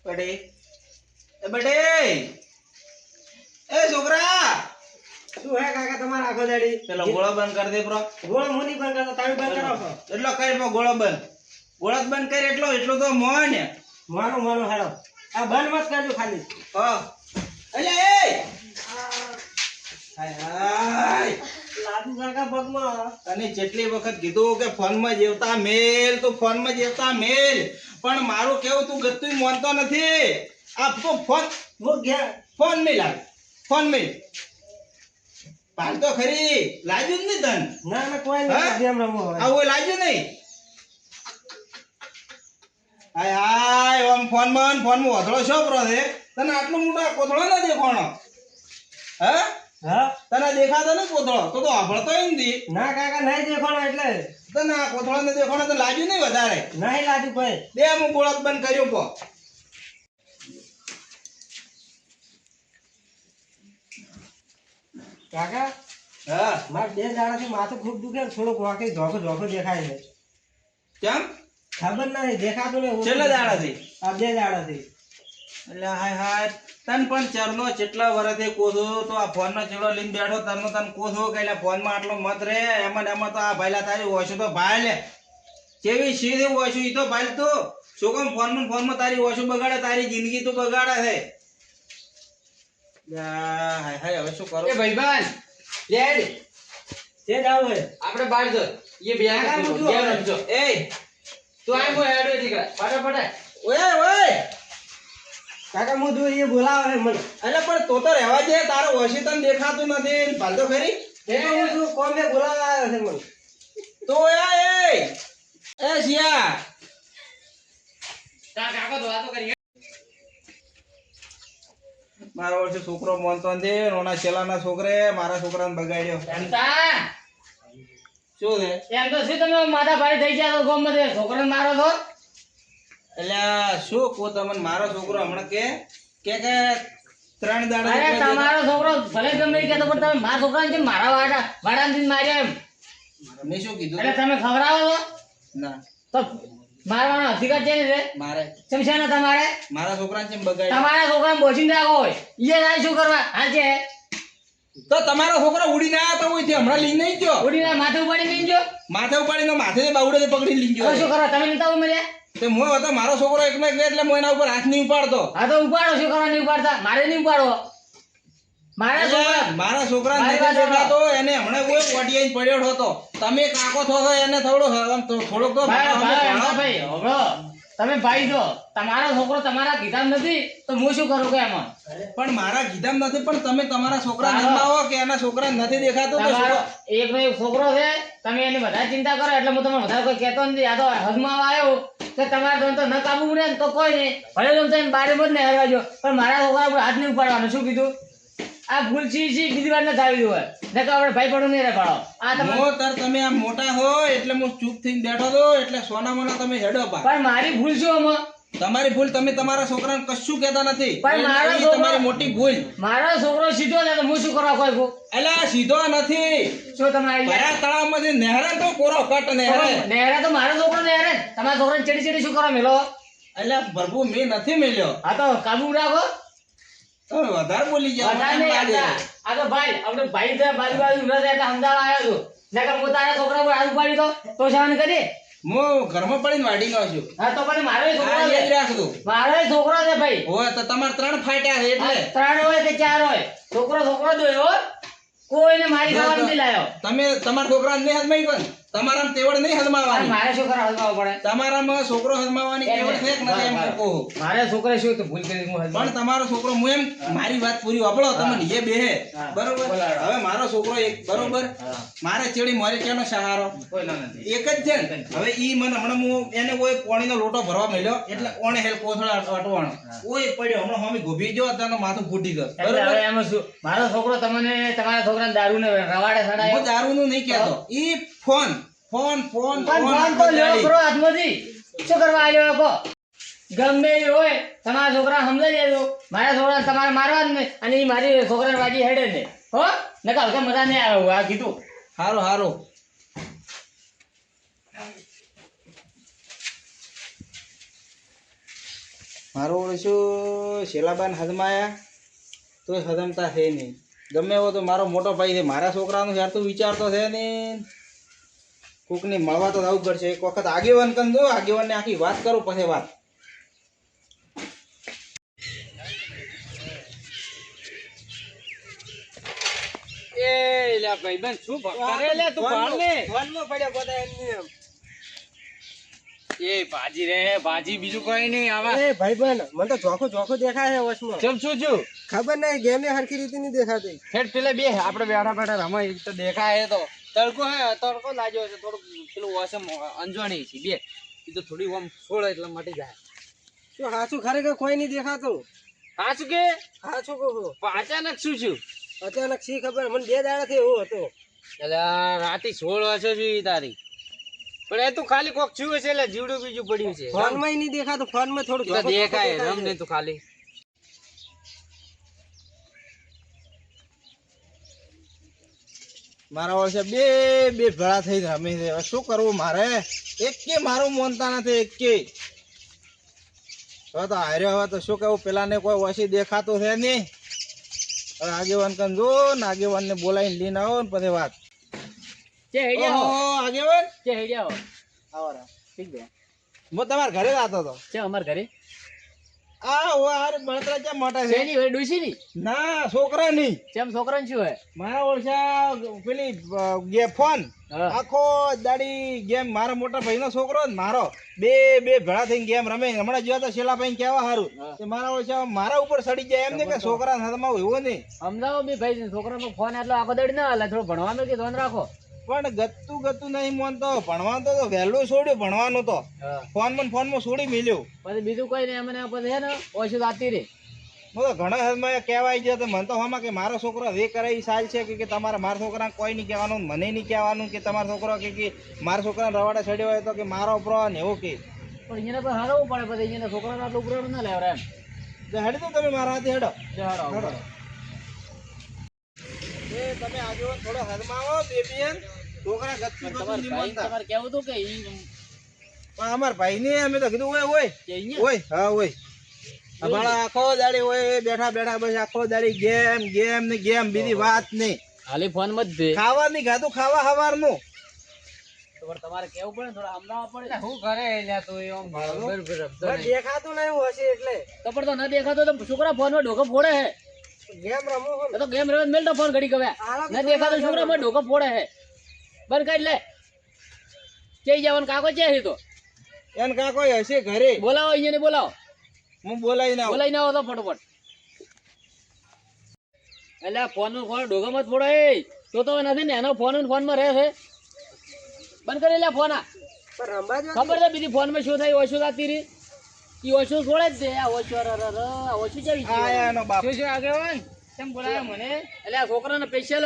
બડે એ બડે એ છોકરા શું હે કાકા તમારા આખો દાડી પેલો ગોળો બંધ કરી દે પ્રો ગોળો મુની બંધ કરતા તમે બંધ કરાવો એટલો કરી પો ગોળો બંધ કરી એટલો તો મોન માનો હેડો આ બંધ મત કરજો ખાલી હા અલે એ હાય હાય લાદુ કાકા પગમાં તને જેટલી વખત કીધું કે ફોનમાં જેવતા મેલ તો ફોનમાં જેવતા મેલ પણ મારું કેવું તું ગતું માનતો નથી આ તો ફોન મેલ લાગ ફોન મેલ પાલ તો ખરી લાજુ જ નહીં તન ના કોઈ નહીં ગેમ રમો હવે આવું લાજુ નહીં હાય હાય ઓમ ફોનમાં વધળો છો પ્રો છે તને આટલો મોટો કોથળો ના દેખાણો હા તને દેખાતો ને કોથળો તો વાપરતો નથી ના કાકા નહીં દેખાણો એટલે તને આ કોથળો ને દેખાણો તો લાજુ નહીં વધારે નહીં લાજુ કોઈ બે હું ગોળક બંધ કર્યો પો કાકા હા માર બે દાડાથી માથું ખૂબ દુખે થોડોક વાકે ઝોકો દેખાય છે કેમ ખબર નહીં દેખાતું ને છેલ્લા દાડાથી આ બે દાડાથી એટલે હાય હાય તન પણ ચરનો કેટલા વર્ષથી કોધો તો આ ફોન નો ચેડો લઈને બેઠો તન કોધો કે ફોન માં આટલો મત રે એમાં તો આ ભાઈલા તારી ઓછું તો ભાઈ લે કેવી સીધી ઓછું ઈ તો ભાઈ તો શું કામ ફોન માં તારી ઓછું બગાડે તારી જિંદગી તો બગાડે છે હાય હાય હવે શું કરો એ ભાઈબાન લેડ તે જાવ હે આપણે બહાર જો ये बिहार का गेम रमજો એ તું આય મો હેડો દીકરા ફટાફટ ઓય કાકા હું જો એ બોલાવે છે મને એટલે પણ તો રહેવા દે તારો ઓછી તને દેખાતું નથી ભાલ તો ખરી એ તો હું જો કોમે બોલાવે આવ્યો છે મને તો એ સિયા તા કાકો તો વાતો કરી મારો વર્ષે છોકરો મોનતો નથી રોના છેલાના છોકરે મારા છોકરાને બગાડ્યો એમતા શું છે એમ તો શું તમે માથા ભારે થઈ ગયા તો ગોમ માં છોકરાને મારો છો એટલે શું કો તમને મારો છોકરો હમણાં કે 3 દાડા અરે તમારો છોકરો ભલે ગમે એ કહેતો પણ તમે મારા છોકરાને કેમ મારા વાડાથી માર્યા એમ મેં શું કીધું એટલે તમે ખવડાવો છો ના તો મારવાનો અધિકાર છે ને મારે સમજાય ને તમારે મારા છોકરાને કેમ બગાડ્યો તમારા છોકરાને બોચીને રાખો હોય એ જાય શું કરવા હા છે તો તમારો છોકરો ઉડીને આવ્યો તો હોય હમણાં લઈ નહીં ગયો ઉડીને માથે ઉપાડી લઈ ગયો માથે ઉપાડીને માથે બાવડે પકડી લઈ ગયો હવે શું કરવા તમે નતા ઉમર્યા તે મોય હતો મારો છોકરો એકનો એક એટલે હું એના ઉપર હાથ નહીં ઉપાડતો હા તો ઉપાડો શું કરવા નહીં ઉપાડતા મારે નહીં ઉપાડો મારા છોકરા નથી દેખાતો એને હમણાં કોઈ કોટિયાઈ પડ્યો હતો તમે કાકો થો એને થોડોક તો ભાઈ હબળો તમે ભાઈ છો તમારો છોકરો તમારા કીધામ નથી તો હું શું કરું કે એમાં પણ મારા કીધામ નથી પણ તમે તમારા છોકરા નંદાવો કે એના છોકરા નથી દેખાતો તો એકનો એક છોકરો છે તમે એની વધારે ચિંતા કરો એટલે હું તમને વધારે કોઈ કહેતો નથી આ તો હદમાં આવ્યો કે તમારે તો ન કાબુ પડે ને તો કોઈ નહીં ભલે તમે બારે મત ને હરવાજો પણ મારા છોકરા ઉપર હાથ નહીં ઉપાડવાનો શું કીધું આ ભૂલ બીજી વાર ન થાવી હોય ને તો આપણે ભાઈ પડો નહીં રે પાડો આ તમે આ મોટા હો એટલે હું ચૂપ થઈને બેઠો તો એટલે સોના મોના તમે હેડો પા પણ મારી ભૂલ શું આમાં તમારી ભૂલ તમે તમારા છોકરાને કશું કહેતા નથી પણ મારો છોકરો તમારી મોટી ભૂલ મારો છોકરો સીધો ને તો હું શું કરવા કોઈ એટલે સીધો નથી શું તમારી ભરા તળાવમાંથી નહેરા તો કોરો કટ નહેરા તો મારો છોકરો નહેરે તમારા છોકરાને ચડી શું કરવા મેલો એટલે ભરપૂર મેં નથી મેલ્યો હા તો કાબુ રાખો તમે વધારે બોલી ગયા આ તો ભાઈ આપણે ભાઈ છે બાજુ ઉભા છે એટલે સમજાવવા આવ્યો છું નકર હું તારા છોકરા પર હાથ ઉપાડી તો સહન કરી હું ઘરમાં પડીને વાડી નો છું હા તો પછી મારો છોકરો યાદ રાખજો મારો છોકરો છે ભાઈ હોય તો તમારે 3 ફાટ્યા છે એટલે 3 હોય કે 4 હોય છોકરો દોયો કોઈને મારી ખબર નથી લાયો તમે તમારા છોકરાને નહીં હદમાઈ પણ તમારામાં તેવડ નહીં હદમાવાની મારે શું કરવા હદમાવો પડે તમારામાં છોકરો હદમાવાની તેવડ છે કે નથી એમ કહો મારે છોકરે શું તો ભૂલ કરી હું પણ તમારો છોકરો હું એમ મારી વાત પૂરી વાપરો તમને એ બેહે બરોબર હવે મારો છોકરો એક બરોબર મારે ચેડી મારે કેનો સહારો કોઈ નથી એક જ છે ને હવે ઈ મને હમણાં હું એને કોઈ પાણીનો લોટો ભરવા મળ્યો એટલે ઓણે હેલ કોથળા અટવાનો કોઈ પડ્યો હમણાં હમી ગોભી જો તાનો માથું ફૂટી ગયું બરોબર હવે એમાં શું મારો છોકરો તમને તમારા છોકરાને દારૂ ને રવાડે સડાયો હું દારૂનું નહીં કહેતો ઈ ફોન તો લ્યો કરો હાથમાંથી શું કરવા આવ્યો કો ગમે એ હોય તમારા છોકરા સમજાઈ દેજો મારા છોકરા તમારે મારવા જ નહીં અને એ મારી છોકરાને વાજી હેડે ને હો નકા હલકા મજા નહીં આવે આ કીધું હારું મારો ઓળશું શેલાબાન હદમાયા તો હદમતા છે નહીં. ગમે એવો તો મારો મોટો ભાઈ છે, મારા છોકરાનું યાર તું વિચારતો છે ને. કોકને મળવા તો જવું પડશે એક વખત. આગેવાન કન દો, આગેવાનને આખી વાત કરું પછી વાત. એ લે ભાઈબંધ શું કરે લે તું ભાળ ને ફોનમાં પડ્યા બધા એમની એમ. એ ભાજી રે ભાજી બીજું કઈ નહીં આવા એ ભાઈબંધ મને તો જોખો જોખો દેખાય છે વચમાં. ચમ શું છું ખબર નહીં ગેમે હરખી રીતે નહીં દેખાતી. ફેટ પેલે બે આપણે બેઠા બેઠા રમાય એ તો દેખાય તો તડકો હે તડકો લાગ્યો છે થોડુંક પેલું ઓસમ અંજવાણી છે બે એ તો થોડી ઓમ છોડે એટલે મટી જાય શું હાચું ખરેખર કોઈ નહીં દેખાતું. સાચું કે હાચું કહું પણ અચાનક શું છું અચાનક શી ખબર મને 2 દાડાથી એવું હતું. એટલે રાતે 16 વર્ષો છે તારી પણ એ તું ખાલી કોક છું છે એટલે જીવડું બીજું પડ્યું છે ફોનમાં નહીં દેખાતું. ફોનમાં થોડું એ તો જોખો જોખો દેખાય દેખાય રમ છે. ને તું ખાલી મારા વર્ષે બે બે ભેળા થઈ રમે છે. હવે શું કરવું મારે? એક કે મારું માનતા નથી એક કે. હવે તો હાર્યો. હવે તો શું કેવું, પેલાને કોઈ ઓછી દેખાતું છે નહીં. હવે આગેવાન કન જો ને આગેવાનને બોલાવીને લઈને આવો ને પછી વાત. કે હેડ્યા હો ઓહો, આગેવાન કે હેડ્યા હો આવો રા. ઠીક છે હું તમારા ઘરે જતો હતો. છે અમાર ઘરે આ ઓ હારે બળતરા કેમ મોટા છે? શેની હોય ડુસી ની ના છોકરા નહીં. ચમ છોકરાને શું હે મારા ઓળશા પેલી ગે ફોન હા. આખો દાડી ગેમ. મારા મોટા ભાઈનો છોકરો ને મારો બે બે ભેળા થઈને ગેમ રમે. હમણાં જોયા તો શેલા ભાઈ કેવા સારું હા. તે મારા ઓળશા મારા ઉપર સડી જાય એમ ને કે છોકરા હાથમાં એવું નહીં. સમજાવો બી ભાઈ છોકરાનો ફોન એટલો આખો દડી ના હાલે થોડો ભણવાનું કે ધ્યાન રાખો પણ ગતું નહીં માનતો. ભણવાનું તો વહેલું છોડ્યું, ભણવાનું તો ફોનમાં છોડી મેલ્યું. પછી બીજું કોઈ નહીં અમને પછી હે ને ઓછું લાતી રે હું તો ઘણા હાથમાં કહેવાય ગયો તો મને તો હમણાં કે મારો છોકરો હવે કરે એ સાલ છે કે તમારે મારા છોકરાને કોઈ નહીં કહેવાનું, મને નહીં કહેવાનું કે તમારો છોકરો કે મારા છોકરાને રવાડે ચડ્યો હોય તો કે મારો ઉપરો ને એવું કે. પણ અહીંયા તો હરવું પડે પછી અહીંયા છોકરાને આટલું ઉપરાણું ના લેવડે એમ તો હેડી તો તમે મારા હાથે હેડો. ચાલો હેડો. એ તમે આજે થોડો હદમાં આવો બેબી. છોકરા ગતું નહીં માનતા. તમારે કેવું હતું કે ઈ પણ અમાર ભાઈ ને અમે તો કીધું ઓય ઓય કે અહીંયા ઓય હા ઓય. અમારા આખો દાડી હોય બેઠા બેઠા બસ આખો દાડી ગેમ ગેમ ને ગેમ, બીજી વાત નહીં. ખાલી ફોન માં જ દે ખાવા નહીં ખાતું, ખાવા હવારનું. તો પણ તમારે કેવું પડે ને થોડા સમજાવવા પડે શું કરે એટલે તો એમ બરાબર મને દેખાતું નહીં એવું હશે એટલે તો પણ તો ન દેખાતો તો છોકરા ફોન માં ડોકો ફોડે હે ગેમ રમું છું. એ તો ગેમ રમે મેલ તો ફોન ઘડી કવે ન દેખાતો છોકરા માં ડોકો ફોડે હે બંધ કરી લે ચઈ જવાનું કાકો છે તો એને કાં કોઈ હશે ઘરે? બોલાવો અહીંયા ને બોલાવો હું બોલાવી ના બોલાઈ ના આવો તો ફટોફટ એટલે ફોન નો ફોન ડોકામાં જ ફોડે તો નથી ને એનો ફોન માં રહે છે બંધ કરી લે ફોન આ પણ રમવા જો ખબર છે બીજી ફોન માં શું થાય ઓછું થતી રહી ઈ ઓછું છોડે જ દે આ ઓછું ઓછું જવી આયા એનો બાપ. શું આગેવાન કેમ બોલાયા મને એટલે આ છોકરાને સ્પેશિયલ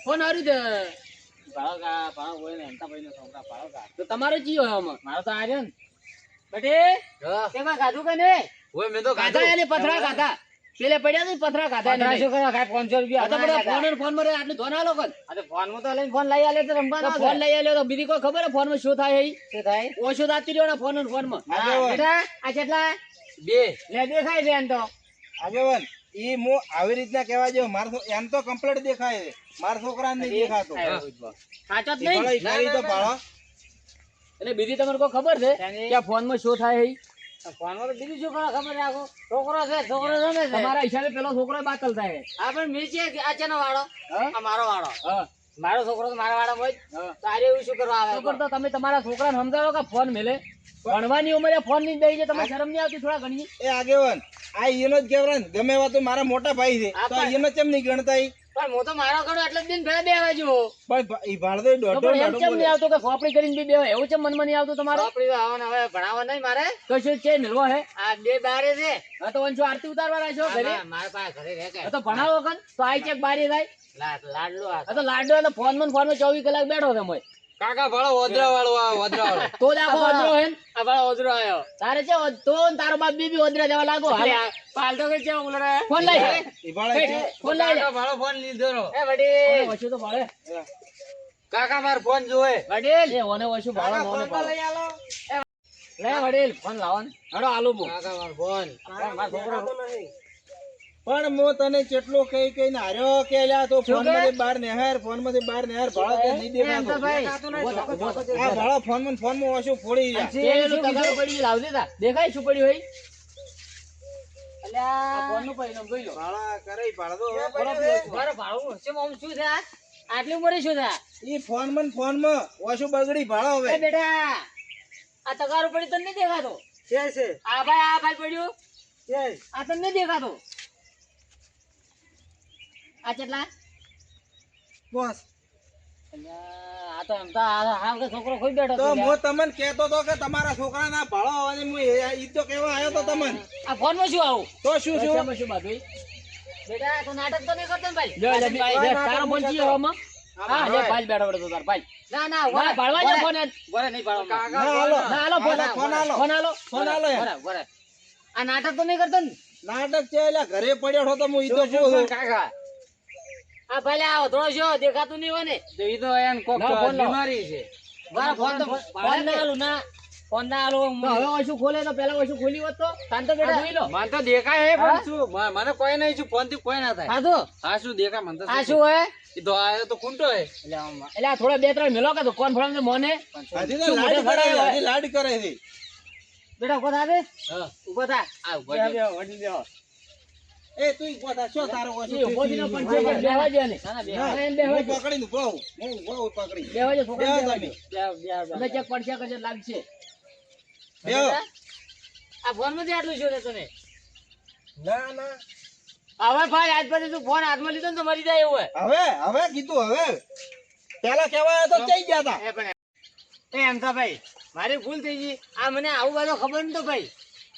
ફોન આવ્યું છે તો તમારો જીઓ હે આમાં મારો તો આવ્યો ને બટે તેમાં ખાધું કે નહીં ઓય મેં તો ખાધા એને પથરા ખાધા પેલે પડ્યા તો પથરા ખાધા એને શું કરવા ખાય 500 રૂપિયા આ તો બધા ફોન ને ફોન માં આટલું ધોના લોકો આ તો ફોન માં તો લઈને ફોન લઈ આલે તો રમવાનો ફોન લઈ આલ્યો તો બીજી કોઈ ખબર ફોન માં શું થાય શું થાય ઓછો દાતી રહ્યો ફોન ને ફોન માં બેટા આ કેટલા બે લે દેખાય છે એમ તો આગેવાન ઈ મો આવી રીતના કહેવા જેવો. મારો એમ તો કમ્પ્લીટ દેખાય છે, મારા છોકરાને નહીં દેખાતો. સાચો જ ઈ ભલે નહીં ઈ કરી તો ભાળો. એટલે બીજી તમને કોઈ ખબર છે કે આ ફોન માં શું થાય ફોન માં તો બીજું શું ખબર રાખો છોકરો છે છોકરો રમે છે તમારા હિસાબે પેલો છોકરો બાતલ થાય આ પણ મેં છે આ ચેનો વાળો આ મારો વાળો મારો છોકરો તો મારા વાળા હોય તારે એવું શું કરવા આવે તો તમે તમારા છોકરાને સમજાવો કે ફોન મેલે ભણવાની ઉંમરે ફોન ની દઈ છે તમને શરમ નહીં આવતી થોડા ઘણી એ આગેવાન આ ઈનો જ કહેવાય ને. ગમે એવા તો મારા મોટા ભાઈ છે તો ઈનો કેમ નહીં ગણતા? ઈ પણ હું તો મારો ઘણો એટલે જ દિન ભેળા બેવા જો પણ ઈ ભાળ દે તો દોઢો પણ એમ કેમ નહીં આવતો કે ખોપડી કરીને બી બેવા એવું છે મનમાં નહીં આવતું તમારે ખોપડી તો આવવાને હવે ભણાવવા નહીં મારે કશું છે મિલવો હે આ બે બારે છે હા તો વંશો આરતી ઉતારવા રાખ્યો ઘરે મારા પાસે ઘરે રહે કે તો ભણાવો કન તો આઈ ચેક બારી થાય લાડલો આ તો લાડલો એટલે ફોન માં 24 કલાક બેઠો છે મોય કાકા ભાળો ઓદરા વાળો આ ઓદરા વાળો તો જ આખો ઓદરો હે આ ભાળો ઓદરો આયો તારે છે તો તારો બાપ બી ઓદરા દેવા લાગો પાલતો કે છે ઓલો રે ફોન લઈ ઈ ભાળે છે. ફોન લઈ લે ભાળો ફોન લીધો એ વડી વછું તો ભાળે કાકા માર ફોન જોવે વડીલ એ ઓને વછું ભાળો નોને ભાળો લે વડીલ ફોન લાવો ને હેડો આલુ બો ફોન પણ હું તને કેટલો કઈ કઈને હાર્યો કે લ્યા તો ફોન માંથી બહાર નેહાર ભાળો કે નહીં દેખાતો આ ભાળો ફોન માં ઓછું ફોડી ગયા. દેખાય શું પડ્યું હોય અલ્યા ફોન નું પરિણામ જોઈ લો ભાળા કરે ભાળો હવે મારો ભાડું છે આમ શું છે આટલી ઉંમરે શું છે ઈ ફોન માં ઓછું બગડી ભાળો હવે. એ બેટા આ તગારો પડી તને નહીં દેખાતો છે આ ભાઈ પડ્યું છે આ તને નહીં દેખાતો આ કેટલા બોસ અલ્યા આ તો એમ તો આ વખતે છોકરો ખોઈ બેઠો તો હતો હું તમને કહેતો તો કે તમારા છોકરાના ભાળો આવવાની હું ઈ તો કેવા આવ્યો તો તમને. આ ફોન માં શું આવું તો શું શું બાકી બેટા તો નાટક તો નહીં કરતો ને ભાઈ તારો ફોન ચીયો આમાં હા લે ભાઈ બેઠો બેઠો તાર ભાઈ ના ઓરે ભાળવા દે ફોન ઓરે નહીં ભાળવા ના હાલો ફોન આલો ફોન આલો એમ. ઓરે આ નાટક તો નહીં કરતો ને નાટક છે એટલે ઘરે પડ્યો છો તો હું ઈ તો શું છું. કાકા આ ભાઈ આવો થોડો છો દેખાતું નહીં હોય ને તો ઈ તો એન કોક બીમારી છે મારા ફોન તો ફોન ના આલું ના ફોન ના આલું હવે ઓછું ખોલે તો પેલા ઓછું ખોલી હોત તો કાન તો બેટા જોઈ લો મને તો દેખાય હે પણ શું મને કોઈ નહીં શું ફોન થી કોઈ ના થાય હા તો હા શું દેખાય મને તો આ શું હે ઈ તો આ તો ખૂંટો હે એટલે આ થોડા બે ત્રણ મેલો કે તો કોણ ફોન મોને હજી તો શું લાડ મોઢે કરે છે, ફડાય હજી લાડ કરે છે. બેટા ઉભો થા બે હા ઉભો થા આ ઉભો બે થા. બે વડી દેવો એ તું ઈ પોતા શું તારો ઓછું એ ઉભો થઈને પણ છે પણ બેહવા દે ને ના ના ના, બેહવા હું દે પકડીને ઉભો હું. હું ઉભો પકડી બેહવા દે છોકરા બેહો બેહવા તમે. દે અમે ચેક પડશે કે લાગશે બેહો. આ ફોન માંથી આટલું શું છે તને ના ના હવે ભાઈ આજ પછી તું ફોન હાથમાં લીધો ને તો મરી જાય એવું હવે કીધું હવે પેલા કેવા તો ચઈ ગયા તા. હે એ પણ એમ તો ભાઈ મારી ભૂલ થઈ ગઈ આ મને આવું બધું ખબર નતો ભાઈ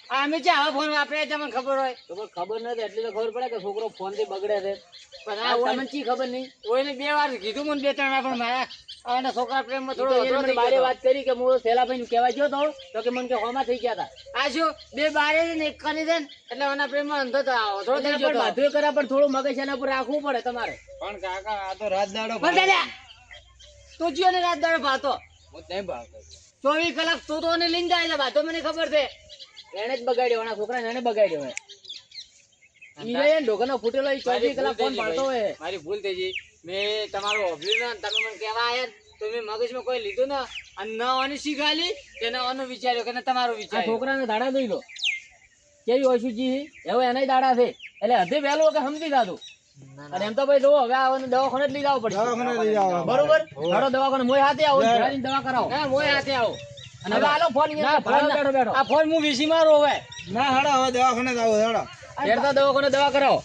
આ અમે છે આવા ફોન વાપરે તમને ખબર હોય તો પણ ખબર નથી એટલી તો ખબર પડે કે છોકરો ફોન થી બગડે છે પણ આ તમને ચી ખબર નહીં ઓયને બે વાર કીધું મને બે ત્રણ વાર પણ મારા આના છોકરા પ્રેમમાં થોડો બારે વાત કરી કે હું સેલાભાઈ નું કહેવા ગયો તો કે મને કે હોમાં થઈ ગયા હતા આ શું બે બારે છે ને એક કરી દે ને એટલે આના પ્રેમમાં અંધો થોડો થઈ ગયો બાધું કરા પણ થોડું મગજ એના પર રાખવું પડે તમારે પણ કાકા આ તો રાત દાડો પણ દાદા તું જીઓ ને રાત દાડો ભાતો હું નહીં ભાવતો 24 કલાક તું તો એને લઈને જાય છે ભાતો મને ખબર છે એને જ બગાડ્યો આના છોકરાને એને બગાડ્યો હોય ઈ ઢોકરનો ફૂટેલો 24 કલાક ફોન પાડતો હોય મારી ભૂલ થઈ ગઈ મેં તમારું ઓબ્ઝર્વ તમે મને કહેવા આયા તો મેં મગજમાં કોઈ લીધું ને અને ન આની શીખાલી કે ન આનું વિચાર્યો કે ન તમારું વિચાર્યો છોકરાને દાડા દઈ લો કેવી ઓછુજી હવે એના દાડા છે એટલે હદે વહેલું કે સમજી જાતું અને એમ તો ભાઈ જો હવે આવવાનું દવાખાને જ લઈ જવું પડશે દવાખાને લઈ જવાનું. બરોબર હાલો દવાખાને મોય હાથે આવો ઘરની દવા કરાવો હા મોય હાથે આવો અને હવે આલો ફોન બેઠો આ ફોન હું વીસી મારો હવે ના હેડો હવે દવાખાને જ આવો હેડો દવાખાને દવા કરાવો